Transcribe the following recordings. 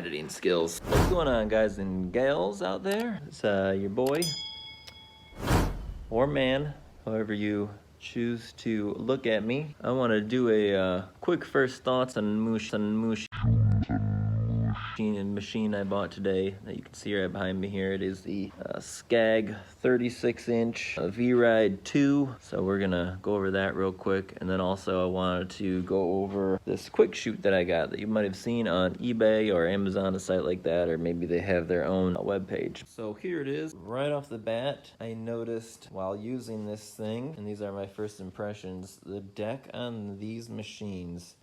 editing skills. What's going on, guys and gals out there? It's your boy, or man, however you choose to look at me. I want to do a quick first thoughts on machine I bought today that you can see right behind me here. It is the Scag 36-inch V-Ride 2. So we're gonna go over that real quick, and then also I wanted to go over this QUICKSHOOT that I got that you might have seen on eBay or Amazon, a site like that, or maybe they have their own webpage. So here it is. Right off the bat, I noticed while using this thing, and these are my first impressions, the deck on these machines,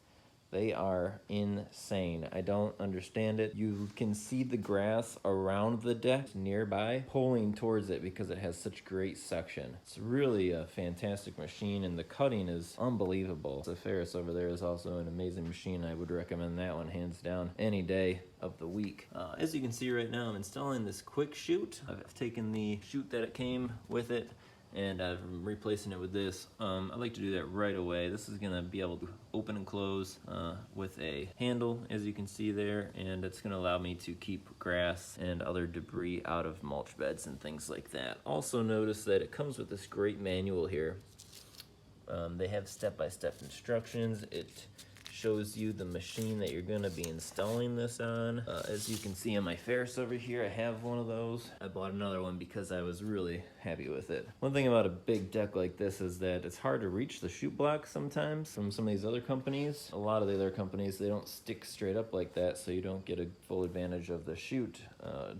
they are insane. I don't understand it. You can see the grass around the deck nearby pulling towards it because it has such great suction. It's really a fantastic machine, and the cutting is unbelievable. The Ferris over there is also an amazing machine. I would recommend that one hands down any day of the week. As you can see right now, I'm installing this QUICKSHOOT. I've taken the chute that it came with it, and I'm replacing it with this. I like to do that right away. This is gonna be able to open and close with a handle, as you can see there, and it's gonna allow me to keep grass and other debris out of mulch beds and things like that. Also notice that it comes with this great manual here. They have step-by-step instructions. It shows you the machine that you're gonna be installing this on. As you can see on my Ferris over here, I have one of those. I bought another one because I was really happy with it. One thing about a big deck like this is that it's hard to reach the chute block sometimes from some of these other companies. A lot of the other companies, they don't stick straight up like that, so you don't get a full advantage of the chute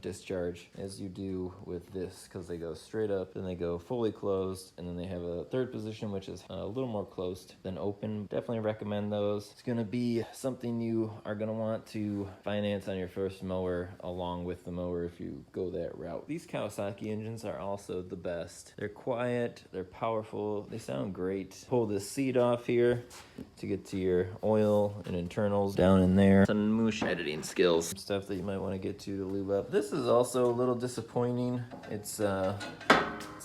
discharge as you do with this, because they go straight up, then they go fully closed, and then they have a third position which is a little more closed than open. Definitely recommend those. It's gonna be something you are gonna want to finance on your first mower along with the mower if you go that route. These Kawasaki engines are also the best. They're quiet, they're powerful, they sound great. Pull this seat off here to get to your oil and internals down in there. Some moosh editing skills. Some stuff that you might want to get to lube up. This is also a little disappointing. It's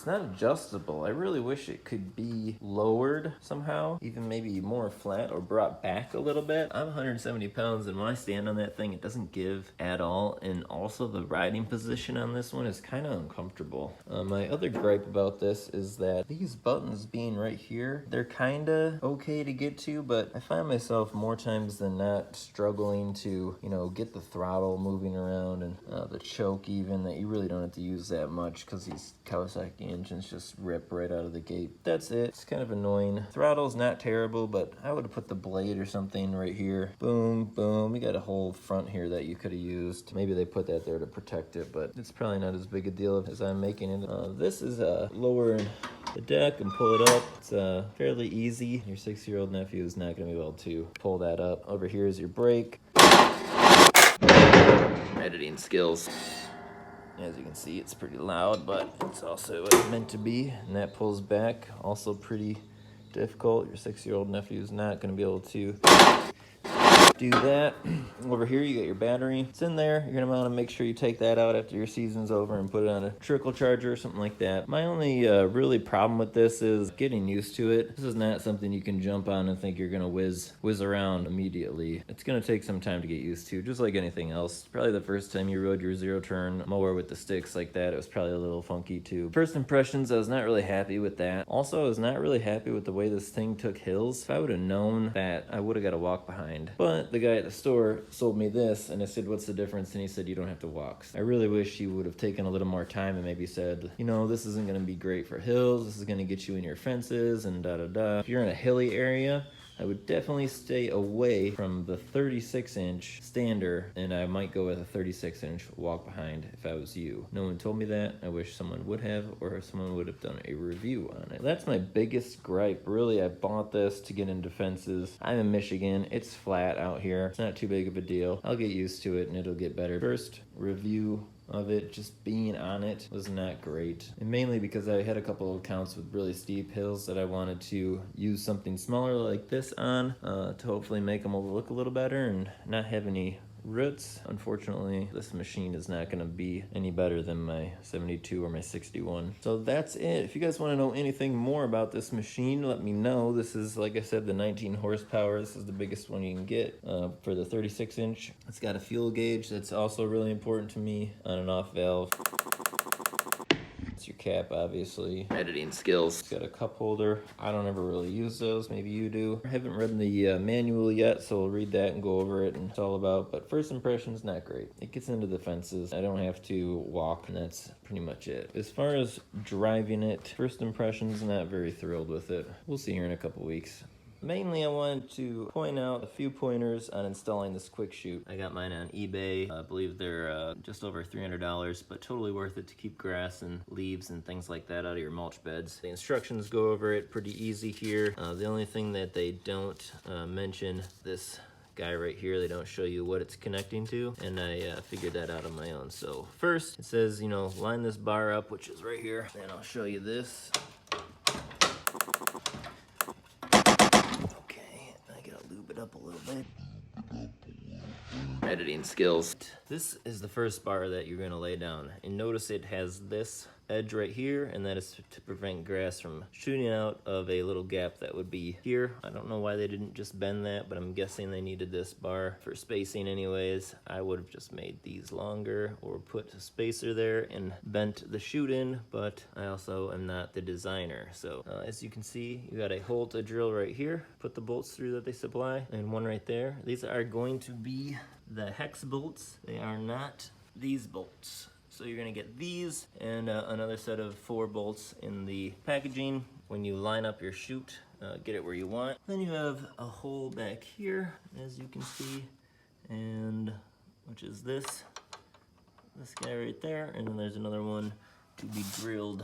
not adjustable. I really wish it could be lowered somehow, even maybe more flat or brought back a little bit. I'm 170 pounds, and when I stand on that thing, it doesn't give at all. And also the riding position on this one is kind of uncomfortable. My other gripe about this is that these buttons being right here, they're kind of okay to get to, but I find myself more times than not struggling to, you know, get the throttle moving around, and the choke even, that you really don't have to use that much because these Kawasaki engines just rip right out of the gate. That's it. It's kind of annoying. Throttle's not terrible, but I would have put the blade or something right here. Boom, boom. You got a whole front here that you could have used. Maybe they put that there to protect it, but it's probably not as big a deal as I'm making it. This is lower the deck and pull it up. It's fairly easy. Your 6-year-old nephew is not going to be able to pull that up. Over here is your brake. Editing skills. As you can see, it's pretty loud, but it's also what it's meant to be. And that pulls back, also pretty difficult. Your 6-year-old nephew is not going to be able to do that. Over here you got your battery. It's in there. You're gonna want to make sure you take that out after your season's over and put it on a trickle charger or something like that. My only really problem with this is getting used to it. This is not something you can jump on and think you're gonna whiz around immediately. It's gonna take some time to get used to, just like anything else. Probably the first time you rode your zero-turn mower with the sticks like that, it was probably a little funky too. First impressions, I was not really happy with that. Also, I was not really happy with the way this thing took hills. If I would have known that, I would have got a walk behind. But the guy at the store sold me this, and I said, what's the difference? And he said, you don't have to walk. I really wish he would have taken a little more time and maybe said, you know, this isn't going to be great for hills. This is going to get you in your fences and da-da-da. If you're in a hilly area, I would definitely stay away from the 36-inch stander, and I might go with a 36-inch walk behind if I was you. No one told me that. I wish someone would have, or someone would have done a review on it. That's my biggest gripe. Really, I bought this to get into fences. I'm in Michigan. It's flat out here. It's not too big of a deal. I'll get used to it and it'll get better. First review of it, just being on it, was not great. And mainly because I had a couple of accounts with really steep hills that I wanted to use something smaller like this on to hopefully make them look a little better and not have any roots. Unfortunately, this machine is not going to be any better than my 72 or my 61. So that's it. If you guys want to know anything more about this machine, let me know. This is, like I said, the 19 horsepower. This is the biggest one you can get for the 36 inch. It's got a fuel gauge that's also really important to me, on and off valve. It's your cap, obviously. Editing skills. It's got a cup holder. I don't ever really use those. Maybe you do. I haven't read the manual yet, so I'll read that and go over it and what it's all about. But first impression's not great. It gets into the fences. I don't have to walk, and that's pretty much it. As far as driving it, first impression's not very thrilled with it. We'll see here in a couple weeks. Mainly, I wanted to point out a few pointers on installing this QUICKSHOOT. I got mine on eBay. I believe they're just over $300, but totally worth it to keep grass and leaves and things like that out of your mulch beds. The instructions go over it pretty easy here. The only thing that they don't mention, this guy right here, they don't show you what it's connecting to, and I figured that out on my own. So first, it says, you know, line this bar up, which is right here, and I'll show you this. Up a little bit. Editing skills. This is the first bar that you're going to lay down, and notice it has this edge right here, and that is to prevent grass from shooting out of a little gap that would be here. I don't know why they didn't just bend that, but I'm guessing they needed this bar for spacing anyways. I would have just made these longer or put a spacer there and bent the chute in, but I also am not the designer. So as you can see, you got a hole to drill right here, put the bolts through that they supply, and one right there. These are going to be the hex bolts. They are not these bolts. So you're gonna get these and another set of 4 bolts in the packaging. When you line up your chute, get it where you want. Then you have a hole back here, as you can see, and which is this guy right there, and then there's another one to be drilled.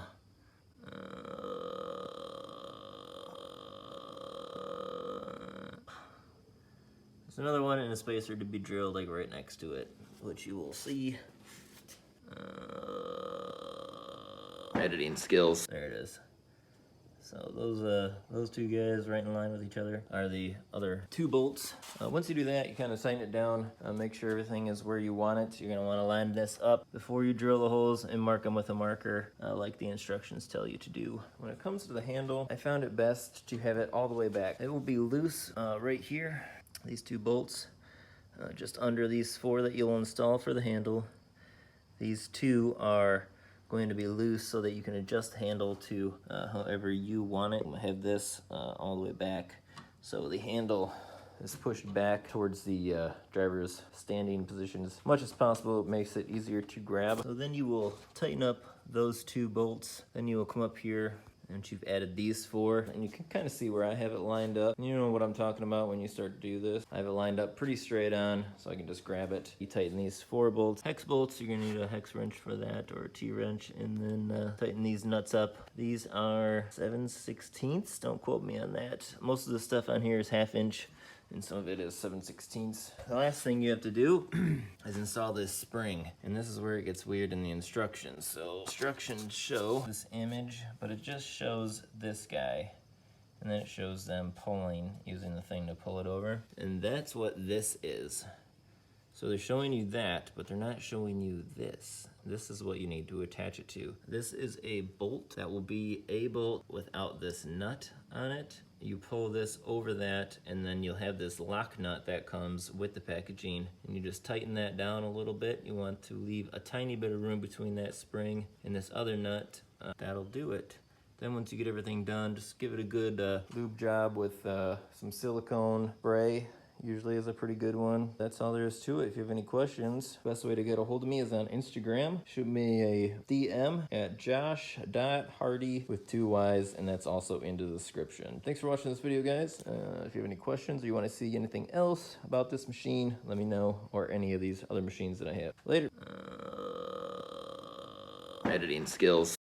There's another one and a spacer to be drilled like right next to it, which you will see. Editing skills. There it is. So those two guys right in line with each other are the other 2 bolts. Once you do that, you kind of tighten it down, make sure everything is where you want it. You're going to want to line this up before you drill the holes and mark them with a marker like the instructions tell you to do. When it comes to the handle, I found it best to have it all the way back. It will be loose right here, these 2 bolts, just under these 4 that you'll install for the handle. These 2 are going to be loose so that you can adjust the handle to however you want it. I have this all the way back, so the handle is pushed back towards the driver's standing position as much as possible. It makes it easier to grab. So then you will tighten up those 2 bolts. Then you will come up here, and you've added these 4, and you can kind of see where I have it lined up. You know what I'm talking about when you start to do this. I have it lined up pretty straight on, so I can just grab it. You tighten these 4 bolts. Hex bolts, you're gonna need a hex wrench for that, or a T-wrench, and then tighten these nuts up. These are 7/16. Don't quote me on that. Most of the stuff on here is 1/2 inch, and some of it is 7/16. The last thing you have to do is install this spring, and this is where it gets weird in the instructions. So instructions show this image, but it just shows this guy, and then it shows them pulling, using the thing to pull it over, and that's what this is. So they're showing you that, but they're not showing you this. This is what you need to attach it to. This is a bolt that will be a bolt without this nut on it. You pull this over that, and then you'll have this lock nut that comes with the packaging, and you just tighten that down a little bit. You want to leave a tiny bit of room between that spring and this other nut. That'll do it. Then once you get everything done, just give it a good lube job with some silicone spray. Usually is a pretty good one. That's all there is to it. If you have any questions, best way to get a hold of me is on Instagram. Shoot me a DM at josh.hardy with 2 Y's, and that's also in the description. Thanks for watching this video, guys. If you have any questions or you want to see anything else about this machine, let me know, or any of these other machines that I have. Later. Editing skills.